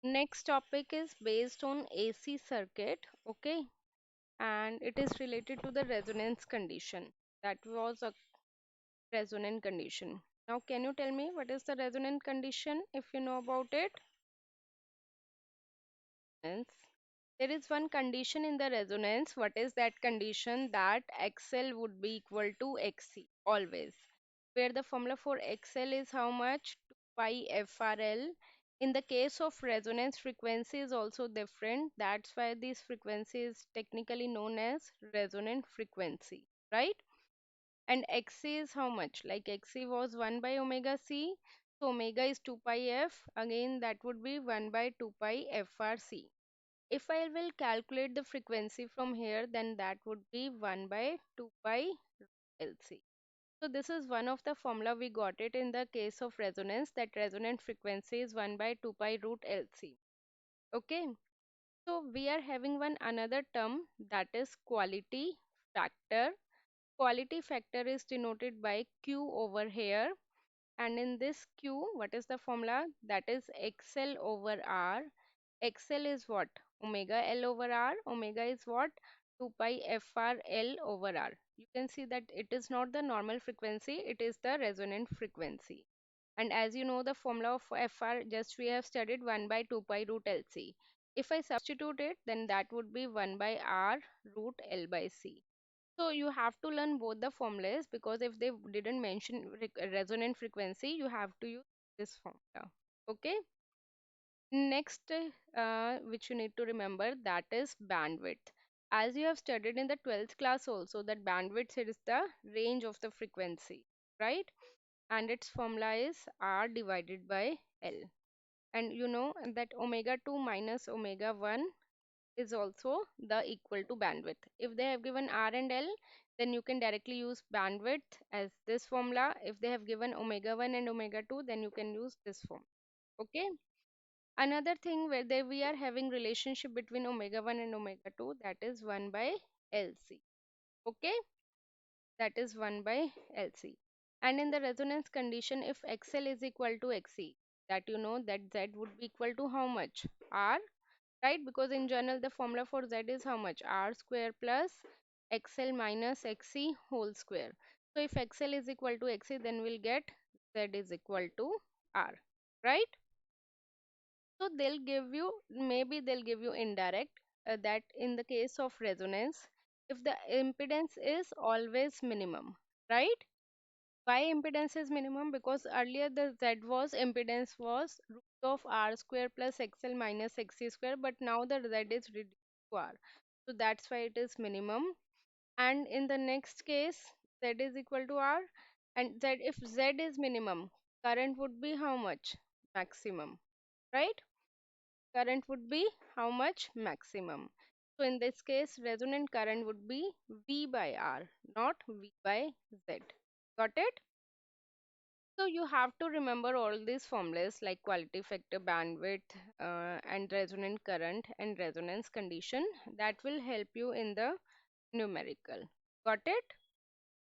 Next topic is based on AC circuit, okay, and it is related to the resonance condition. That was a resonant condition. Now, can you tell me what is the resonant condition if you know about it? Resonance. There is one condition in the resonance. What is that condition? That XL would be equal to XC always. Where the formula for XL is how much? 2 pi FRL. In the case of resonance, frequency is also different. That's why this frequency is technically known as resonant frequency, right? And Xc is how much? Like Xc was 1 by omega c. So omega is 2 pi f. Again, that would be 1 by 2 pi FRC. If I will calculate the frequency from here, then that would be 1 by 2 pi LC. So this is one of the formula we got it in the case of resonance, that resonant frequency is 1 by 2 pi root LC. Okay. So we are having one another term, that is quality factor. Quality factor is denoted by Q over here. And in this Q, what is the formula? That is XL over R. XL is what? Omega L over R. Omega is what? 2 pi FR L over R. You can see that it is not the normal frequency, it is the resonant frequency. And as you know, the formula of FR, just we have studied 1 by 2 pi root LC. If I substitute it, then that would be 1 by R root L by C. So you have to learn both the formulas, because if they didn't mention resonant frequency, you have to use this formula. Okay. Next, which you need to remember, that is bandwidth. As you have studied in the 12th class also, that bandwidth is the range of the frequency, right? And its formula is R divided by L. And you know that omega 2 minus omega 1 is also the equal to bandwidth. If they have given R and L, then you can directly use bandwidth as this formula. If they have given omega 1 and omega 2, then you can use this form. Okay. Another thing where we are having relationship between omega 1 and omega 2, that is 1 by LC. Okay. That is 1 by LC. And in the resonance condition, if XL is equal to XC, that you know that Z would be equal to how much? R, right? Because in general, the formula for Z is how much? R square plus XL minus XC whole square. So if XL is equal to XC, then we'll get Z is equal to R, right? So they'll give you, maybe they'll give you indirect, that in the case of resonance, if the impedance is always minimum, right? Why impedance is minimum? Because earlier the Z was impedance was root of R square plus XL minus XC square, but now the Z is reduced to R. So that's why it is minimum. And in the next case, Z is equal to R, and Z, if Z is minimum, current would be how much? Maximum, right? Current would be how much? Maximum. So in this case, resonant current would be V by R, not V by Z. Got it? So you have to remember all these formulas like quality factor, bandwidth, and resonant current and resonance condition. That will help you in the numerical. Got it?